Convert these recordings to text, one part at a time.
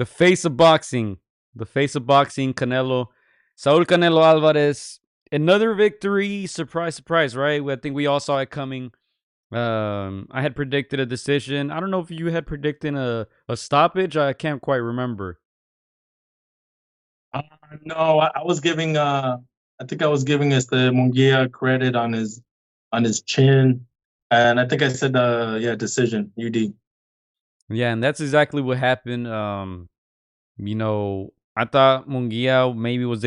the face of boxing, Canelo, Saul Canelo Alvarez. Another victory, surprise, surprise, right? I think we all saw it coming. I had predicted a decision. I don't know if you had predicted a stoppage. I can't quite remember. Uh, no, I was giving I think I was giving us the Munguia credit on his chin, and I think I said yeah, decision UD. Yeah, and that's exactly what happened. I thought Munguia maybe was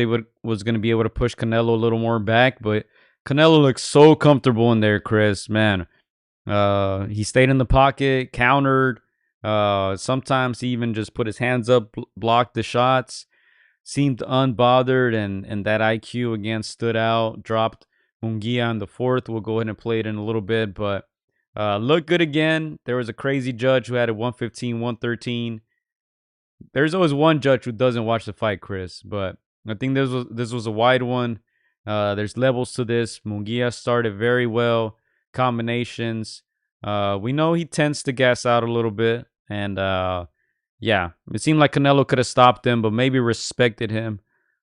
gonna be able to push Canelo a little more back, but Canelo looked so comfortable in there, Chris. Man, he stayed in the pocket, countered. Sometimes he even just put his hands up, blocked the shots. Seemed unbothered, and that IQ again stood out. Dropped Munguia in the fourth. We'll go ahead and play it in a little bit, but looked good again. There was a crazy judge who had it 115, 113. There's always one judge who doesn't watch the fight, Chris, but I think this was a wide one. There's levels to this. Munguia started very well, combinations. We know he tends to gas out a little bit, and yeah, it seemed like Canelo could have stopped him, but maybe respected him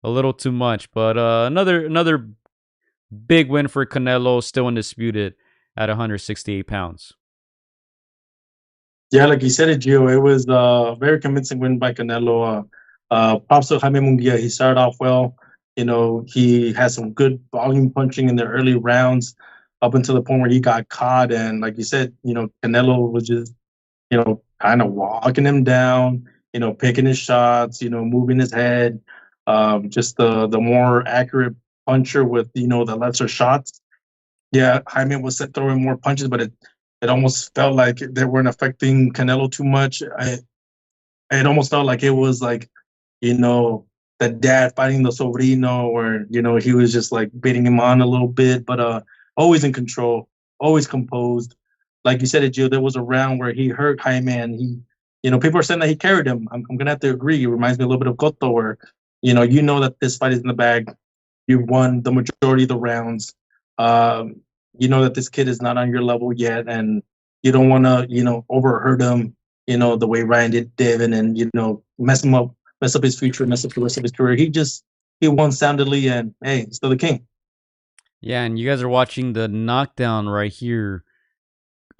a little too much. But another big win for Canelo, still undisputed at 168 pounds. Yeah, like you said it, Gio. It was a very convincing win by Canelo. Props to Jaime Munguia. He started off well. You know, he had some good volume punching in the early rounds up until the point where he got caught. And like you said, you know, Canelo was just, you know, kind of walking him down, you know, picking his shots, you know, moving his head. Just the more accurate puncher with, you know, the lesser shots. Yeah, Jaime was throwing more punches, but it almost felt like they weren't affecting Canelo too much. It almost felt like it was like, you know, the dad fighting the sobrino, or you know, he was just like beating him on a little bit, but always in control, always composed. Like you said, it, Gio, there was a round where he hurt Jaime, and he, you know, people are saying that he carried him. I'm gonna have to agree. It reminds me a little bit of Cotto, where you know that this fight is in the bag. You've won the majority of the rounds. Um, you know that this kid is not on your level yet, and you don't want to, you know, overhurt him, you know, the way Ryan did Devin, and you know, mess up his future, mess up the rest of his career. He won soundly, and hey, still the king. Yeah, and you guys are watching the knockdown right here.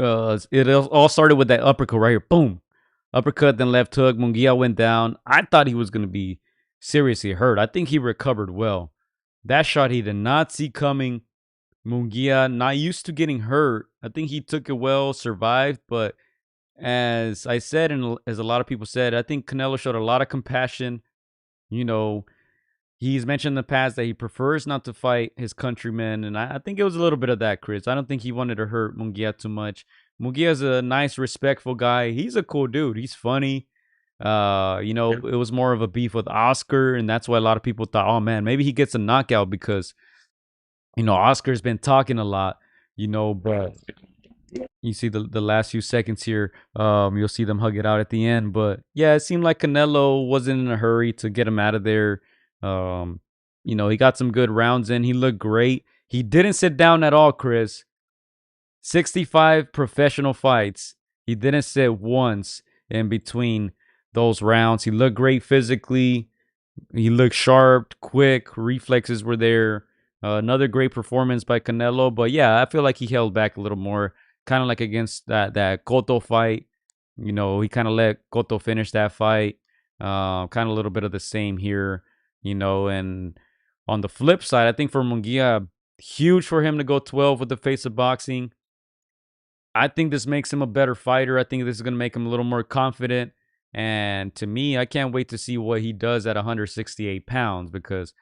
It all started with that uppercut right here. Boom. Uppercut, then left hook. Munguia went down. I thought he was going to be seriously hurt. I think he recovered well. That shot he did not see coming. Munguia, not used to getting hurt. I think he took it well, survived. But as I said, and as a lot of people said, I think Canelo showed a lot of compassion. You know, he's mentioned in the past that he prefers not to fight his countrymen, and I think it was a little bit of that, Chris. I don't think he wanted to hurt Munguia too much. Munguia's a nice, respectful guy. He's a cool dude. He's funny. It was more of a beef with Oscar, and that's why a lot of people thought, oh man, maybe he gets a knockout because, Oscar's been talking a lot, but you see the last few seconds here, you'll see them hug it out at the end. But yeah, it seemed like Canelo wasn't in a hurry to get him out of there. He got some good rounds in. He looked great. He didn't sit down at all, Chris. 65 professional fights. He didn't sit once in between those rounds. He looked great physically. He looked sharp, quick. Reflexes were there. Another great performance by Canelo. But yeah, I feel like he held back a little more. Kind of like against that Cotto fight. He kind of let Cotto finish that fight. Kind of a little bit of the same here. And on the flip side, I think for Munguia, huge for him to go 12 with the face of boxing. I think this makes him a better fighter. I think this is going to make him a little more confident. And to me, I can't wait to see what he does at 168 pounds, because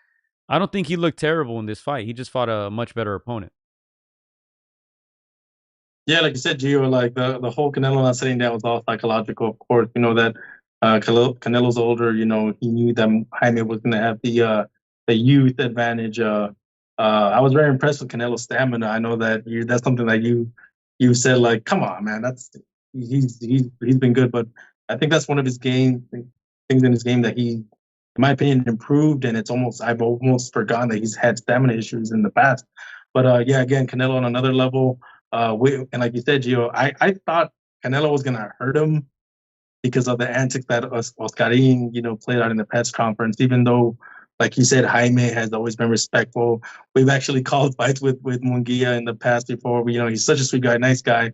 I don't think he looked terrible in this fight. He just fought a much better opponent. Yeah, like you said, Gio, like the whole Canelo not sitting down was all psychological. Of course, you know that Canelo's older. You know, he knew that Jaime was going to have the youth advantage. I was very impressed with Canelo's stamina. I know that that's something that you said, like, come on, man, he's been good, but I think that's one of his things in his game that he, in my opinion, improved, and I've almost forgotten that he's had stamina issues in the past. But yeah, again, Canelo on another level. And like you said, Gio, I thought Canelo was gonna hurt him because of the antics that Oscarin, played out in the press conference. Even though, like you said, Jaime has always been respectful. We've actually called fights with Munguia in the past before. He's such a sweet guy, nice guy.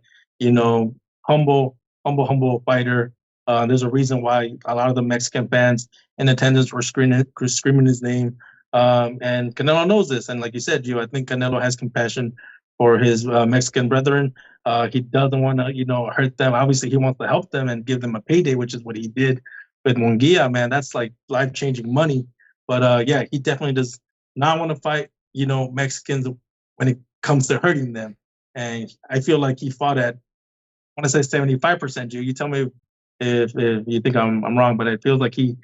Humble, humble fighter. There's a reason why a lot of the Mexican fans in attendance were screaming his name. And Canelo knows this. And like you said, I think Canelo has compassion for his Mexican brethren. He doesn't want to, hurt them. Obviously, he wants to help them and give them a payday, which is what he did with Munguia. Man, that's like life-changing money. But yeah, he definitely does not want to fight, Mexicans when it comes to hurting them. And I feel like he fought at, I want to say 75%. Joe, you tell me if you think I'm wrong, but it feels like he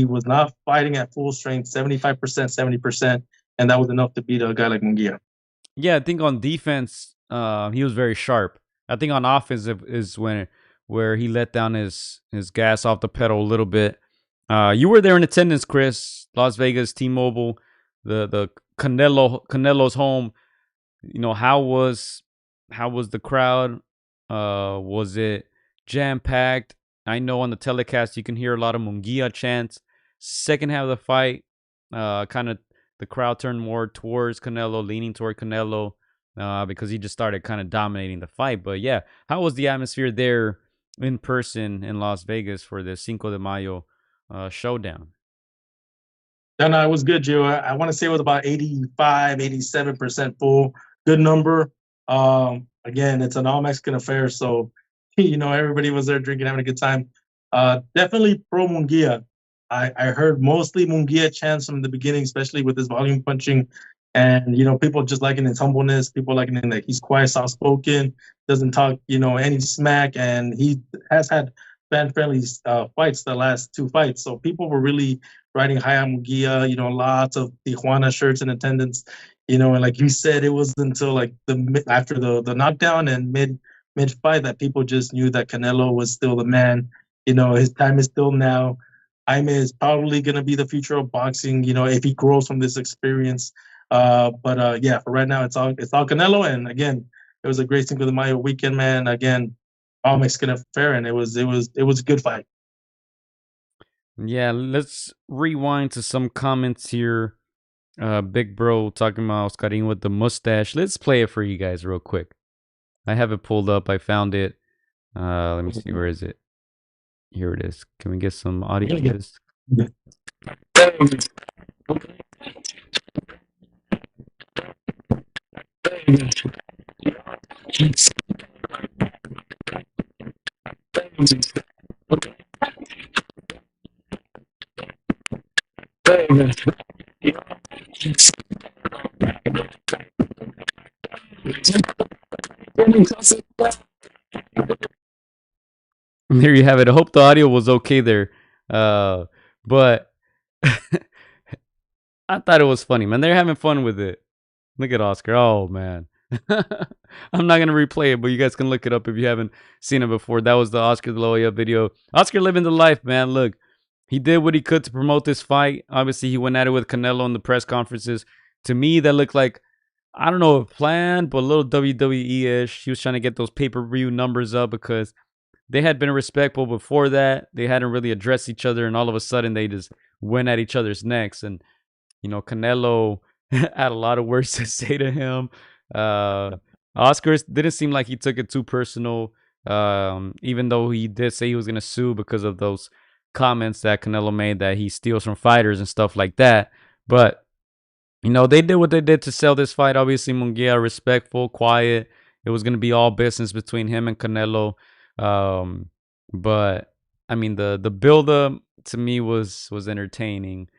was not fighting at full strength, 75%, 70%, and that was enough to beat a guy like Munguia. Yeah, I think on defense, he was very sharp. I think on offense is where he let down his gas off the pedal a little bit. You were there in attendance, Chris. Las Vegas, T-Mobile, the Canelo's home. How was the crowd? Was it jam packed? I know on the telecast you can hear a lot of Munguia chants. Second half of the fight, kind of the crowd turned more towards Canelo, leaning toward Canelo, because he just started kind of dominating the fight. But yeah, how was the atmosphere there in person in Las Vegas for the Cinco de Mayo showdown? No, it was good, Joe. I want to say it was about 85, 87% full. Good number. Again, it's an all Mexican affair, so everybody was there drinking, having a good time. Definitely pro Munguia. I heard mostly Munguia chants from the beginning, especially with his volume punching, and people just liking his humbleness. People liking that he's quiet, soft spoken, doesn't talk any smack, and he has had fan friendly fights the last two fights. So people were really riding high on Munguia. Lots of Tijuana shirts in attendance. And like you said, it was until like after the knockdown and mid fight that people just knew that Canelo was still the man. His time is still now. Jaime is probably going to be the future of boxing, if he grows from this experience. But yeah, for right now, it's all Canelo. And again, it was a great Cinco de Mayo weekend, man. Again, all Mexican affair, and it was a good fight. Yeah, let's rewind to some comments here. Big Bro talking about Oscarin with the mustache. Let's play it for you guys real quick. I have it pulled up. I found it. Let me see. Where is it? Here it is. Can we get some audio of this? There you have it. I hope the audio was okay there. But I thought it was funny, man. They're having fun with it. Look at Oscar. Oh, man. I'm not going to replay it, but you guys can look it up if you haven't seen it before. That was the Oscar De La Hoya video. Oscar living the life, man. Look, he did what he could to promote this fight. Obviously, he went at it with Canelo in the press conferences. To me, that looked like, I don't know, a plan, but a little WWE-ish. He was trying to get those pay-per-view numbers up because they had been respectful before that. They hadn't really addressed each other, and all of a sudden, they just went at each other's necks. And, Canelo had a lot of words to say to him. Oscar didn't seem like he took it too personal, even though he did say he was going to sue because of those comments that Canelo made that he steals from fighters and stuff like that. But, they did what they did to sell this fight. Obviously, Munguia, respectful, quiet. It was going to be all business between him and Canelo. But, I mean, the build-up to me was entertaining.